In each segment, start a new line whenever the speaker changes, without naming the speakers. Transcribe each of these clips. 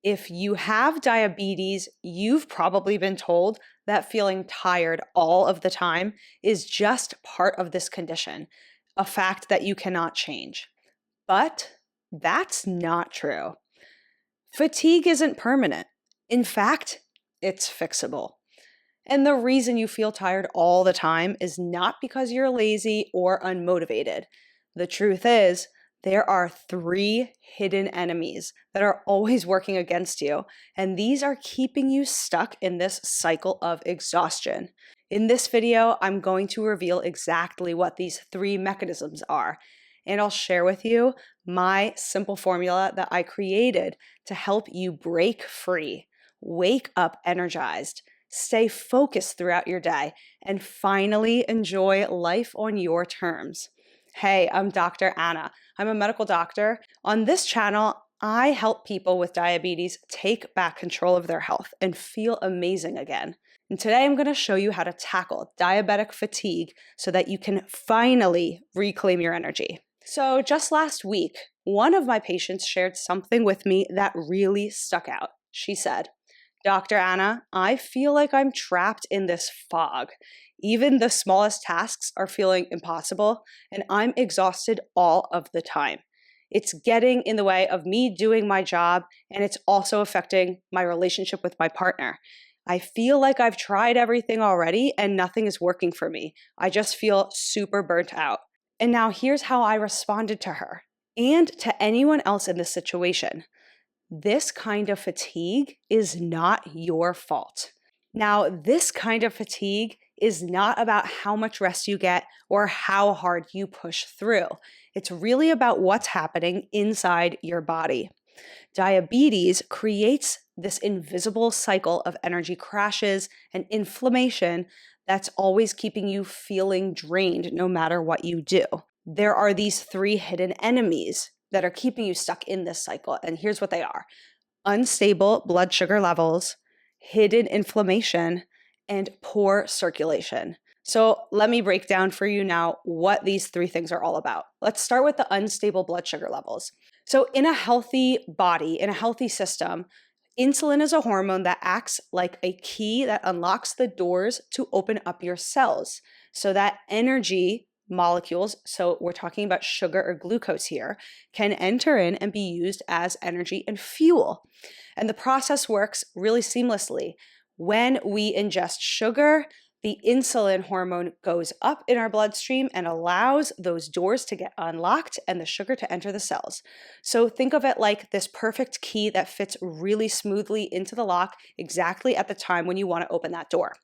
If you have diabetes, you've probably been told that feeling tired all of the time is just part of this condition, a fact that you cannot change. But that's not true. Fatigue isn't permanent. In fact, it's fixable. And the reason you feel tired all the time is not because you're lazy or unmotivated. The truth is, there are three hidden enemies that are always working against you, and these are keeping you stuck in this cycle of exhaustion. In this video, I'm going to reveal exactly what these three mechanisms are, and I'll share with you my simple formula that I created to help you break free, wake up energized, stay focused throughout your day, and finally enjoy life on your terms. Hey, I'm Dr. Anna. I'm a medical doctor. On this channel, I help people with diabetes take back control of their health and feel amazing again. And today I'm going to show you how to tackle diabetic fatigue so that you can finally reclaim your energy. So just last week, one of my patients shared something with me that really stuck out. She said, "Dr. Anna, I feel like I'm trapped in this fog. Even the smallest tasks are feeling impossible, and I'm exhausted all of the time. It's getting in the way of me doing my job, and it's also affecting my relationship with my partner. I feel like I've tried everything already, and nothing is working for me. I just feel super burnt out." And now here's how I responded to her and to anyone else in this situation. This kind of fatigue is not your fault. Now, this kind of fatigue is not about how much rest you get or how hard you push through. It's really about what's happening inside your body. Diabetes creates this invisible cycle of energy crashes and inflammation that's always keeping you feeling drained no matter what you do. There are these three hidden enemies that are keeping you stuck in this cycle. And here's what they are: unstable blood sugar levels, hidden inflammation, and poor circulation. So let me break down for you now what these three things are all about. Let's start with the unstable blood sugar levels. So in a healthy body, in a healthy system, insulin is a hormone that acts like a key that unlocks the doors to open up your cells so that energy molecules, so we're talking about sugar or glucose here, can enter in and be used as energy and fuel. And the process works really seamlessly. When we ingest sugar, the insulin hormone goes up in our bloodstream and allows those doors to get unlocked and the sugar to enter the cells. So think of it like this perfect key that fits really smoothly into the lock exactly at the time when you want to open that door.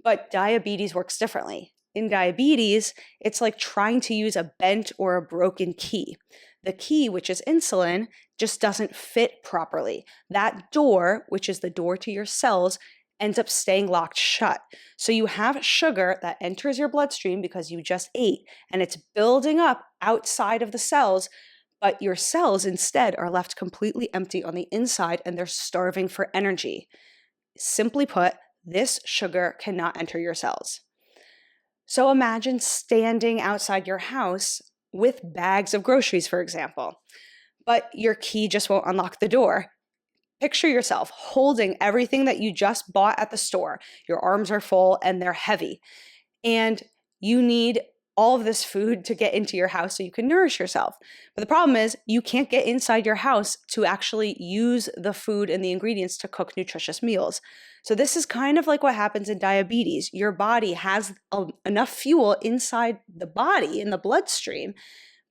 But diabetes works differently. In diabetes, it's like trying to use a bent or a broken key. The key, which is insulin, just doesn't fit properly. That door, which is the door to your cells, ends up staying locked shut. So you have sugar that enters your bloodstream because you just ate, and it's building up outside of the cells, but your cells instead are left completely empty on the inside and they're starving for energy. Simply put, this sugar cannot enter your cells. So imagine standing outside your house with bags of groceries, for example, but your key just won't unlock the door. Picture yourself holding everything that you just bought at the store. Your arms are full and they're heavy, and you need all of this food to get into your house so you can nourish yourself. But the problem is you can't get inside your house to actually use the food and the ingredients to cook nutritious meals. So this is kind of like what happens in diabetes. Your body has enough fuel inside the body, in the bloodstream,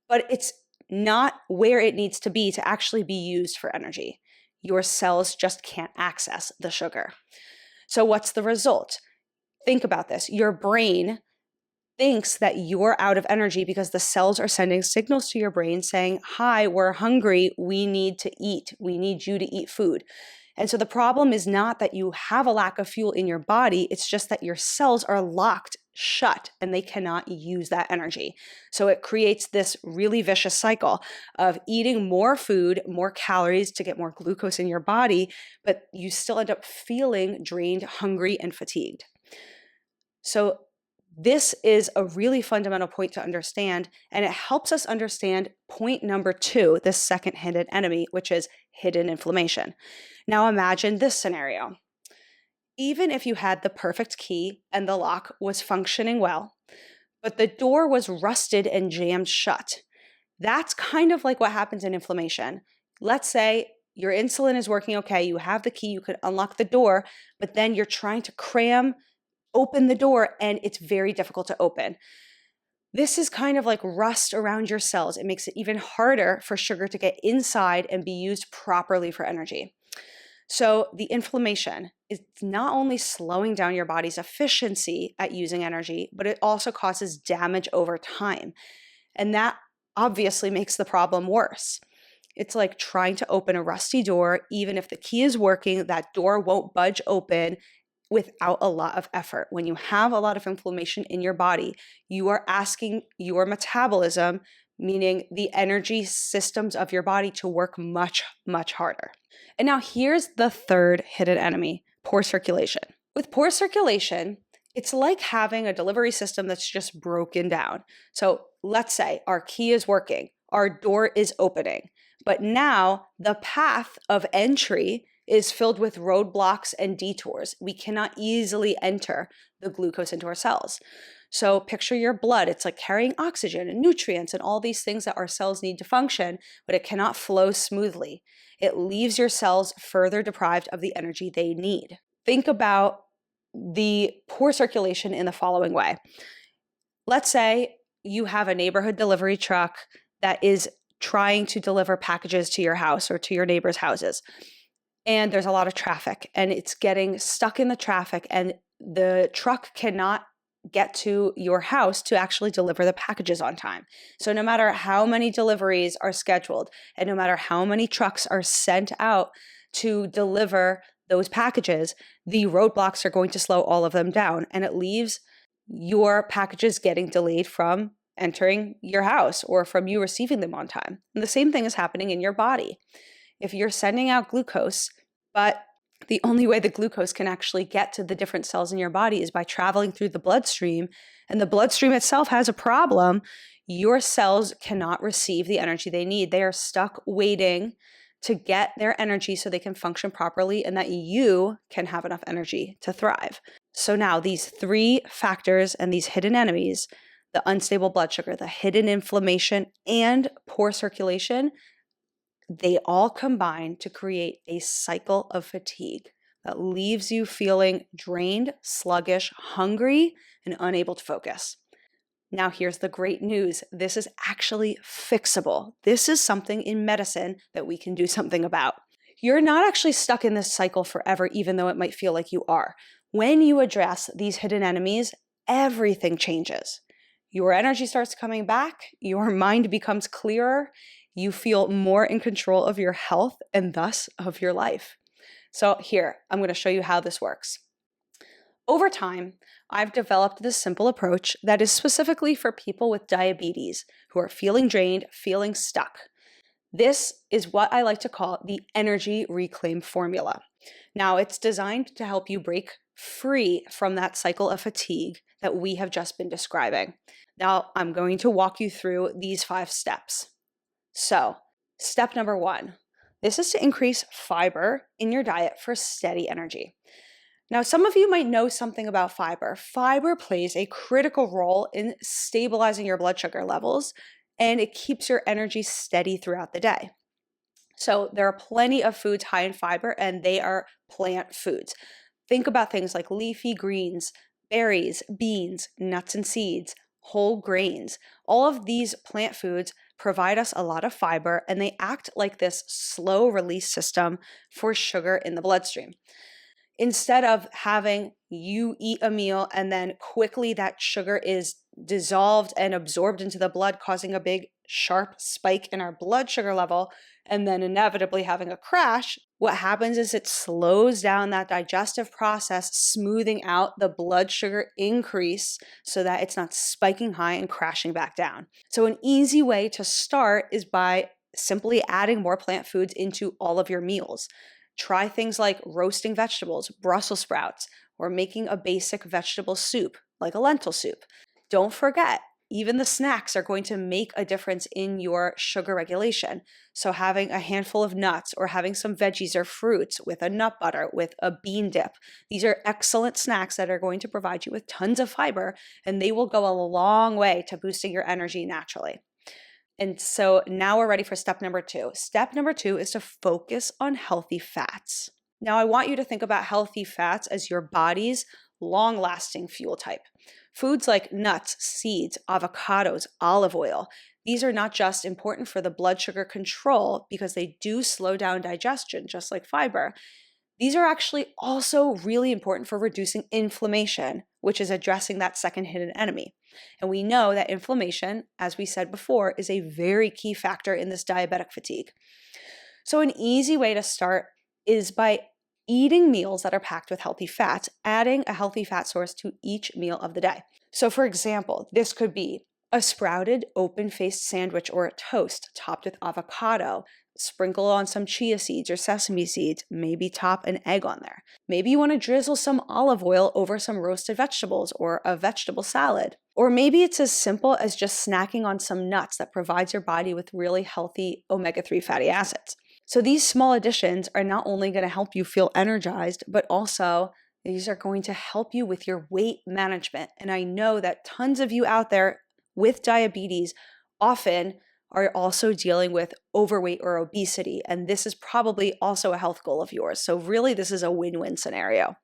but it's not where it needs to be to actually be used for energy. Your cells just can't access the sugar. So what's the result? Think about this. Your brain thinks that you're out of energy because the cells are sending signals to your brain saying, "Hi, we're hungry. We need to eat. We need you to eat food." And so the problem is not that you have a lack of fuel in your body. It's just that your cells are locked shut and they cannot use that energy. So it creates this really vicious cycle of eating more food, more calories to get more glucose in your body, but you still end up feeling drained, hungry, and fatigued. So This is a really fundamental point to understand, and it helps us understand point number 2, the second hidden enemy, which is hidden inflammation. Now imagine this scenario. Even if you had the perfect key and the lock was functioning well, but the door was rusted and jammed shut, that's kind of like what happens in inflammation. Let's say your insulin is working okay, you have the key, you could unlock the door, but then you're trying to open the door and it's very difficult to open. This is kind of like rust around your cells. It makes it even harder for sugar to get inside and be used properly for energy. So the inflammation is not only slowing down your body's efficiency at using energy, but it also causes damage over time. And that obviously makes the problem worse. It's like trying to open a rusty door. Even if the key is working, that door won't budge open without a lot of effort. When you have a lot of inflammation in your body, you are asking your metabolism, meaning the energy systems of your body, to work much, much harder. And now here's the third hidden enemy, poor circulation. With poor circulation, it's like having a delivery system that's just broken down. So let's say our key is working, our door is opening, but now the path of entry is filled with roadblocks and detours. We cannot easily enter the glucose into our cells. So picture your blood. It's like carrying oxygen and nutrients and all these things that our cells need to function, but it cannot flow smoothly. It leaves your cells further deprived of the energy they need. Think about the poor circulation in the following way. Let's say you have a neighborhood delivery truck that is trying to deliver packages to your house or to your neighbors' houses. And there's a lot of traffic and it's getting stuck in the traffic, and the truck cannot get to your house to actually deliver the packages on time. So no matter how many deliveries are scheduled and no matter how many trucks are sent out to deliver those packages, the roadblocks are going to slow all of them down, and it leaves your packages getting delayed from entering your house or from you receiving them on time. And the same thing is happening in your body. If you're sending out glucose, but the only way the glucose can actually get to the different cells in your body is by traveling through the bloodstream, and the bloodstream itself has a problem, your cells cannot receive the energy they need. They are stuck waiting to get their energy so they can function properly and that you can have enough energy to thrive. So now these 3 factors and these hidden enemies, the unstable blood sugar, the hidden inflammation, and poor circulation, they all combine to create a cycle of fatigue that leaves you feeling drained, sluggish, hungry, and unable to focus. Now, here's the great news. This is actually fixable. This is something in medicine that we can do something about. You're not actually stuck in this cycle forever, even though it might feel like you are. When you address these hidden enemies, everything changes. Your energy starts coming back, your mind becomes clearer, you feel more in control of your health and thus of your life. So here, I'm going to show you how this works. Over time, I've developed this simple approach that is specifically for people with diabetes who are feeling drained, feeling stuck. This is what I like to call the energy reclaim formula. Now, it's designed to help you break free from that cycle of fatigue that we have just been describing. Now, I'm going to walk you through these 5 steps. So, step number 1, this is to increase fiber in your diet for steady energy. Now, some of you might know something about fiber. Fiber plays a critical role in stabilizing your blood sugar levels, and it keeps your energy steady throughout the day. So there are plenty of foods high in fiber, and they are plant foods. Think about things like leafy greens, berries, beans, nuts and seeds, whole grains. All of these plant foods provide us a lot of fiber, and they act like this slow release system for sugar in the bloodstream. Instead of having you eat a meal and then quickly that sugar is dissolved and absorbed into the blood, causing a big sharp spike in our blood sugar level, and then inevitably having a crash, what happens is it slows down that digestive process, smoothing out the blood sugar increase so that it's not spiking high and crashing back down. So an easy way to start is by simply adding more plant foods into all of your meals. Try things like roasting vegetables, Brussels sprouts, or making a basic vegetable soup. like a lentil soup. Don't forget, even the snacks are going to make a difference in your sugar regulation. So having a handful of nuts or having some veggies or fruits with a nut butter, with a bean dip, these are excellent snacks that are going to provide you with tons of fiber, and they will go a long way to boosting your energy naturally. And so now we're ready for step number 2. Step number 2 is to focus on healthy fats. Now, I want you to think about healthy fats as your body's long-lasting fuel type. Foods like nuts, seeds, avocados, olive oil, these are not just important for the blood sugar control because they do slow down digestion, just like fiber. These are actually also really important for reducing inflammation, which is addressing that second hidden enemy. And we know that inflammation, as we said before, is a very key factor in this diabetic fatigue. So an easy way to start is by eating meals that are packed with healthy fats, adding a healthy fat source to each meal of the day. So for example, this could be a sprouted open-faced sandwich or a toast topped with avocado. Sprinkle on some chia seeds or sesame seeds, maybe top an egg on there. Maybe you want to drizzle some olive oil over some roasted vegetables or a vegetable salad. Or maybe it's as simple as just snacking on some nuts that provides your body with really healthy omega-3 fatty acids. So these small additions are not only going to help you feel energized, but also these are going to help you with your weight management. And I know that tons of you out there with diabetes often are also dealing with overweight or obesity, and this is probably also a health goal of yours. So really, this is a win-win scenario.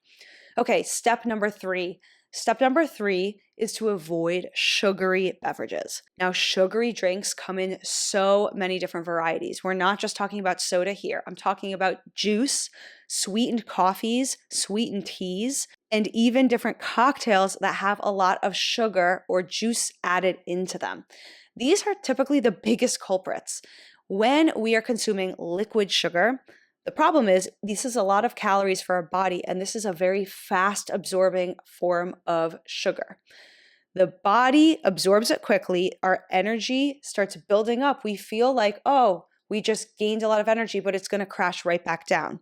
Okay, step number 3. Step number 3 is to avoid sugary beverages. Now, sugary drinks come in so many different varieties. We're not just talking about soda here. I'm talking about juice, sweetened coffees, sweetened teas, and even different cocktails that have a lot of sugar or juice added into them. These are typically the biggest culprits. When we are consuming liquid sugar, the problem is this is a lot of calories for our body, and this is a very fast absorbing form of sugar. The body absorbs it quickly. Our energy starts building up. We feel like, oh, we just gained a lot of energy, but it's going to crash right back down.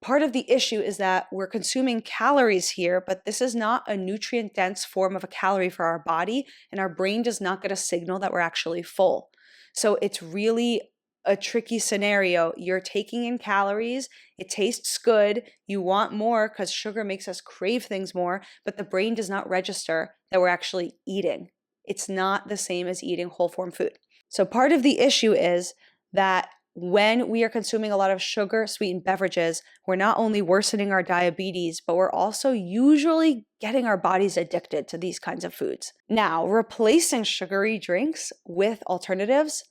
Part of the issue is that we're consuming calories here, but this is not a nutrient-dense form of a calorie for our body, and our brain does not get a signal that we're actually full. So it's really a tricky scenario. You're taking in calories, it tastes good, you want more because sugar makes us crave things more, but the brain does not register that we're actually eating. It's not the same as eating whole form food. So part of the issue is that when we are consuming a lot of sugar sweetened beverages, we're not only worsening our diabetes, but we're also usually getting our bodies addicted to these kinds of foods. Now, replacing sugary drinks with alternatives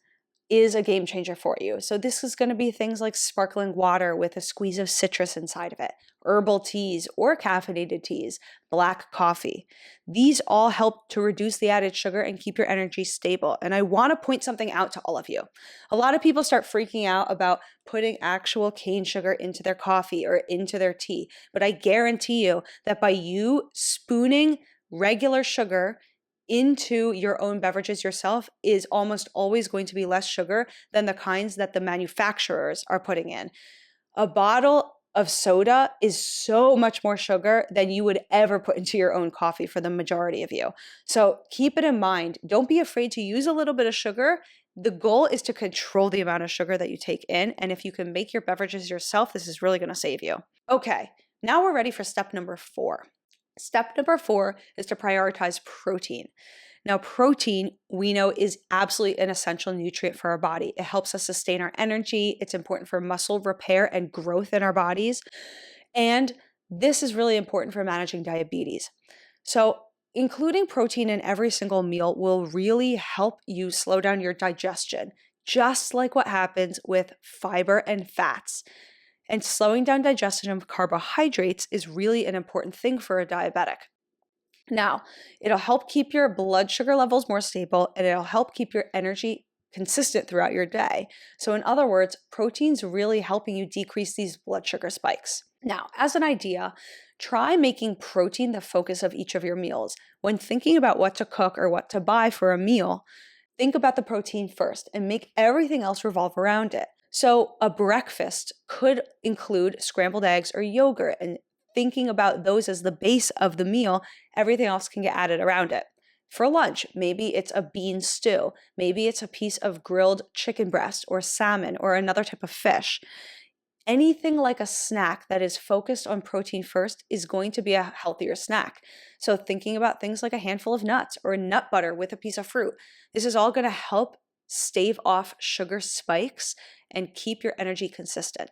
is a game changer for you. So this is going to be things like sparkling water with a squeeze of citrus inside of it, herbal teas or caffeinated teas, black coffee. These all help to reduce the added sugar and keep your energy stable. And I want to point something out to all of you. A lot of people start freaking out about putting actual cane sugar into their coffee or into their tea. But I guarantee you that by you spooning regular sugar into your own beverages yourself is almost always going to be less sugar than the kinds that the manufacturers are putting in. A bottle of soda is so much more sugar than you would ever put into your own coffee for the majority of you. So keep it in mind. Don't be afraid to use a little bit of sugar. The goal is to control the amount of sugar that you take in. And if you can make your beverages yourself, this is really going to save you. Okay, now we're ready for step number 4. Step number 4 is to prioritize protein. Now, protein, we know, is absolutely an essential nutrient for our body. It helps us sustain our energy. It's important for muscle repair and growth in our bodies. And this is really important for managing diabetes. So including protein in every single meal will really help you slow down your digestion, just like what happens with fiber and fats. And slowing down digestion of carbohydrates is really an important thing for a diabetic. Now, it'll help keep your blood sugar levels more stable, and it'll help keep your energy consistent throughout your day. So in other words, protein's really helping you decrease these blood sugar spikes. Now, as an idea, try making protein the focus of each of your meals. When thinking about what to cook or what to buy for a meal, think about the protein first and make everything else revolve around it. So a breakfast could include scrambled eggs or yogurt, and thinking about those as the base of the meal, everything else can get added around it. For lunch, maybe it's a bean stew. Maybe it's a piece of grilled chicken breast or salmon or another type of fish. Anything like a snack that is focused on protein first is going to be a healthier snack. So, thinking about things like a handful of nuts or nut butter with a piece of fruit, this is all going to help stave off sugar spikes and keep your energy consistent.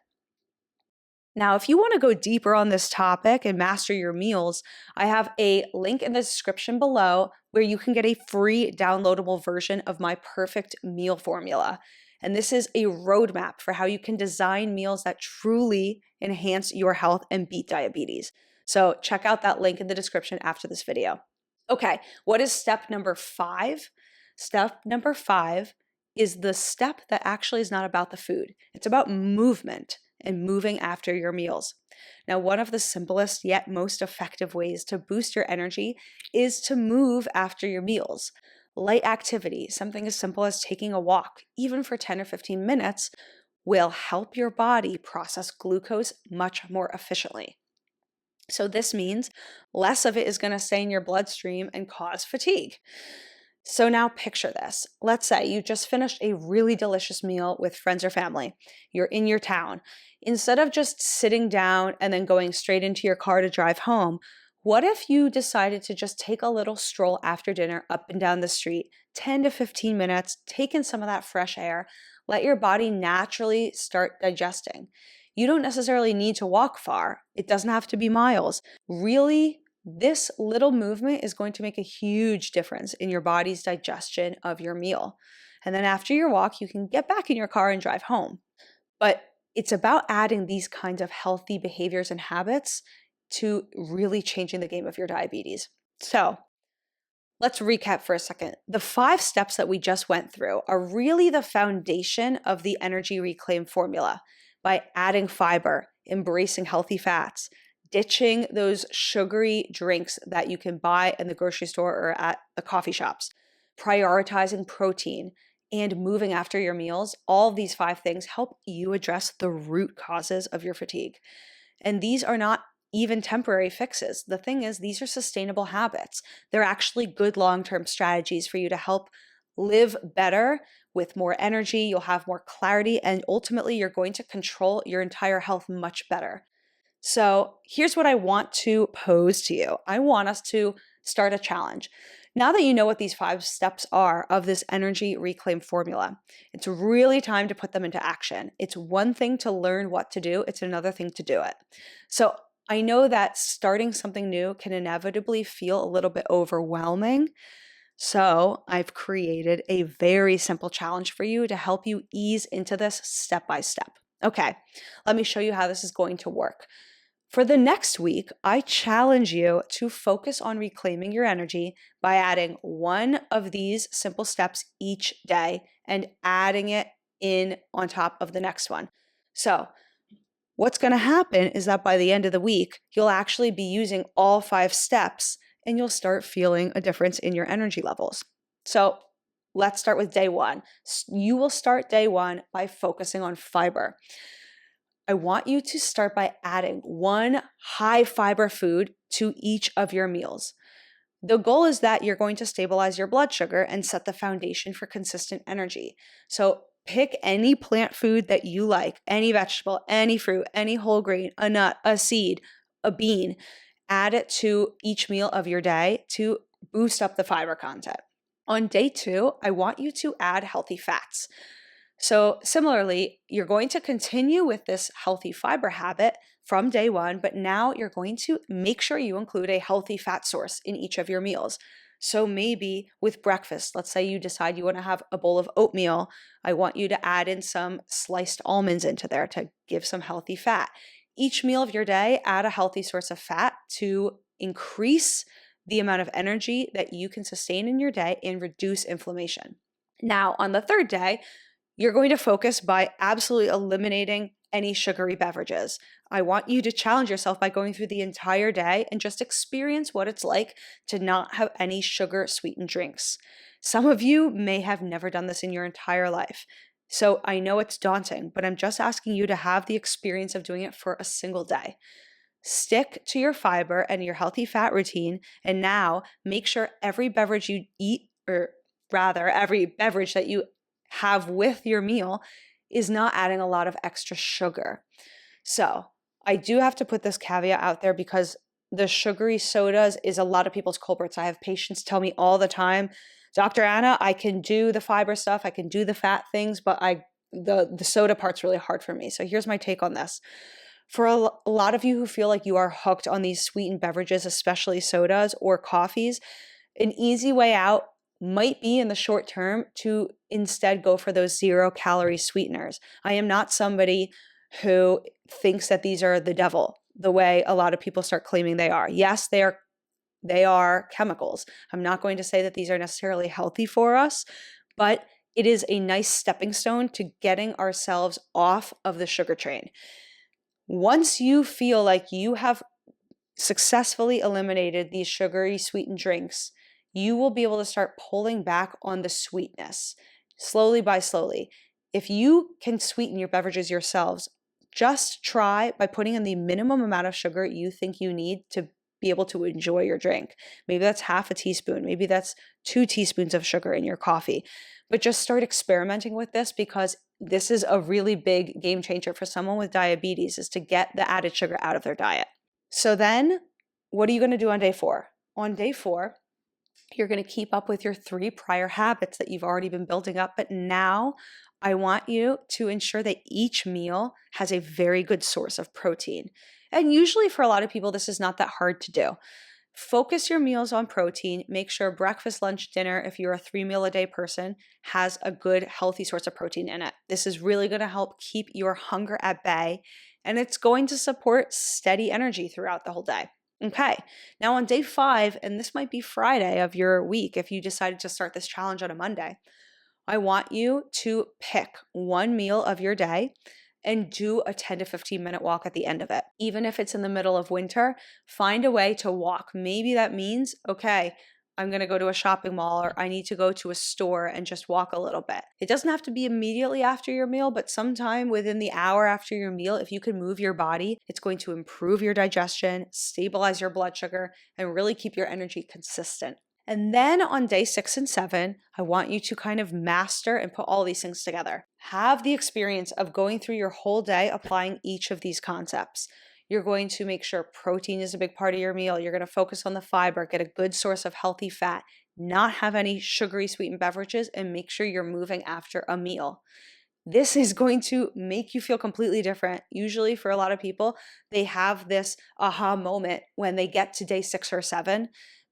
Now, if you want to go deeper on this topic and master your meals, I have a link in the description below where you can get a free downloadable version of my perfect meal formula. And this is a roadmap for how you can design meals that truly enhance your health and beat diabetes. So check out that link in the description after this video. Okay, what is step number 5? Step number 5 is the step that actually is not about the food. It's about movement and moving after your meals. Now, one of the simplest yet most effective ways to boost your energy is to move after your meals. Light activity, something as simple as taking a walk, even for 10 or 15 minutes, will help your body process glucose much more efficiently. So this means less of it is going to stay in your bloodstream and cause fatigue. So now picture this. Let's say you just finished a really delicious meal with friends or family. You're in your town. Instead of just sitting down and then going straight into your car to drive home, what if you decided to just take a little stroll after dinner up and down the street, 10 to 15 minutes, take in some of that fresh air, let your body naturally start digesting. You don't necessarily need to walk far. It doesn't have to be miles. Really, this little movement is going to make a huge difference in your body's digestion of your meal. And then after your walk, you can get back in your car and drive home. But it's about adding these kinds of healthy behaviors and habits to really changing the game of your diabetes. So let's recap for a second. The 5 steps that we just went through are really the foundation of the Energy Reclaim formula. By adding fiber, embracing healthy fats, ditching those sugary drinks that you can buy in the grocery store or at the coffee shops, prioritizing protein, and moving after your meals, all of these 5 things help you address the root causes of your fatigue. And these are not even temporary fixes. The thing is, these are sustainable habits. They're actually good long-term strategies for you to help live better with more energy. You'll have more clarity, and ultimately, you're going to control your entire health much better. So here's what I want to pose to you. I want us to start a challenge. Now that you know what these 5 steps are of this Energy Reclaim formula, it's really time to put them into action. It's one thing to learn what to do, it's another thing to do it. So I know that starting something new can inevitably feel a little bit overwhelming. So I've created a very simple challenge for you to help you ease into this step by step. Okay, let me show you how this is going to work. For the next week, I challenge you to focus on reclaiming your energy by adding one of these simple steps each day and adding it in on top of the next one. So what's going to happen is that by the end of the week, you'll actually be using all 5 steps and you'll start feeling a difference in your energy levels. So let's start with day 1. You will start day 1 by focusing on fiber. I want you to start by adding one high fiber food to each of your meals. The goal is that you're going to stabilize your blood sugar and set the foundation for consistent energy. So pick any plant food that you like, any vegetable, any fruit, any whole grain, a nut, a seed, a bean. Add it to each meal of your day to boost up the fiber content. On day 2, I want you to add healthy fats. So similarly, you're going to continue with this healthy fiber habit from day 1, but now you're going to make sure you include a healthy fat source in each of your meals. So maybe with breakfast, let's say you decide you want to have a bowl of oatmeal. I want you to add in some sliced almonds into there to give some healthy fat. Each meal of your day, add a healthy source of fat to increase the amount of energy that you can sustain in your day and reduce inflammation. Now, on the 3rd day, you're going to focus by absolutely eliminating any sugary beverages. I want you to challenge yourself by going through the entire day and just experience what it's like to not have any sugar sweetened drinks. Some of you may have never done this in your entire life. So I know it's daunting, but I'm just asking you to have the experience of doing it for a single day. Stick to your fiber and your healthy fat routine. And now make sure every beverage you eat, or rather, every beverage that you have with your meal is not adding a lot of extra sugar. So I do have to put this caveat out there because the sugary sodas is a lot of people's culprits. I have patients tell me all the time, Dr. Anna, I can do the fiber stuff, I can do the fat things, but the soda part's really hard for me. So here's my take on this. For a lot of you who feel like you are hooked on these sweetened beverages, especially sodas or coffees, an easy way out might be in the short term to instead go for those 0-calorie sweeteners. I am not somebody who thinks that these are the devil the way a lot of people start claiming they are. Yes, they are chemicals. I'm not going to say that these are necessarily healthy for us, but it is a nice stepping stone to getting ourselves off of the sugar train. Once you feel like you have successfully eliminated these sugary sweetened drinks, you will be able to start pulling back on the sweetness slowly by slowly. If you can sweeten your beverages yourselves, just try by putting in the minimum amount of sugar you think you need to be able to enjoy your drink. Maybe that's half a teaspoon, maybe that's 2 teaspoons of sugar in your coffee. But just start experimenting with this, because this is a really big game changer for someone with diabetes, is to get the added sugar out of their diet. So then what are you going to do on day 4? On day 4, you're going to keep up with your 3 prior habits that you've already been building up. But now I want you to ensure that each meal has a very good source of protein. And usually for a lot of people, this is not that hard to do. Focus your meals on protein. Make sure breakfast, lunch, dinner, if you're a 3-meal-a-day person, has a good, healthy source of protein in it. This is really going to help keep your hunger at bay, and it's going to support steady energy throughout the whole day. Okay, now on day 5, and this might be Friday of your week if you decided to start this challenge on a Monday, I want you to pick one meal of your day and do a 10 to 15 minute walk at the end of it. Even if it's in the middle of winter, find a way to walk. Maybe that means, okay, I'm going to go to a shopping mall, or I need to go to a store and just walk a little bit. It doesn't have to be immediately after your meal, but sometime within the hour after your meal, if you can move your body, it's going to improve your digestion, stabilize your blood sugar, and really keep your energy consistent. And then on day 6 and 7, I want you to kind of master and put all these things together. Have the experience of going through your whole day applying each of these concepts. You're going to make sure protein is a big part of your meal. You're going to focus on the fiber, get a good source of healthy fat, not have any sugary sweetened beverages, and make sure you're moving after a meal. This is going to make you feel completely different. Usually for a lot of people, they have this aha moment when they get to day 6 or 7,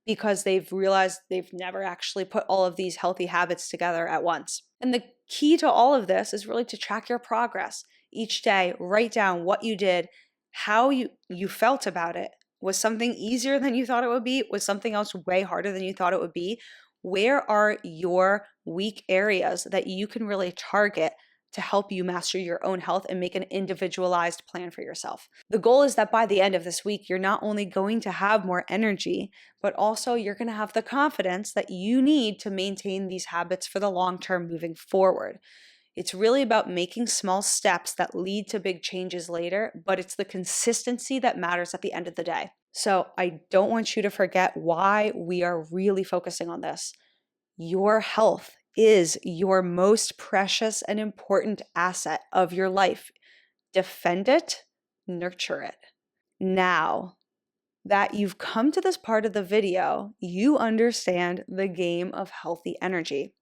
because they've realized they've never actually put all of these healthy habits together at once. And the key to all of this is really to track your progress. Each day, write down what you did, how you felt about it. Was something easier than you thought it would be? Was something else way harder than you thought it would be? Where are your weak areas that you can really target to help you master your own health and make an individualized plan for yourself? The goal is that by the end of this week, you're not only going to have more energy, but also you're going to have the confidence that you need to maintain these habits for the long term moving forward. It's really about making small steps that lead to big changes later, but it's the consistency that matters at the end of the day. So I don't want you to forget why we are really focusing on this. Your health is your most precious and important asset of your life. Defend it, nurture it. Now that you've come to this part of the video, you understand the game of healthy energy.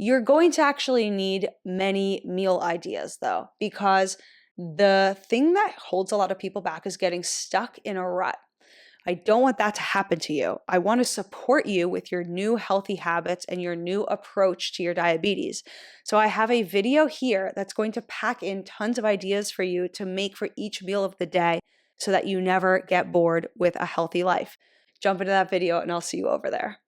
You're going to actually need many meal ideas though, because the thing that holds a lot of people back is getting stuck in a rut. I don't want that to happen to you. I want to support you with your new healthy habits and your new approach to your diabetes. So I have a video here that's going to pack in tons of ideas for you to make for each meal of the day so that you never get bored with a healthy life. Jump into that video and I'll see you over there.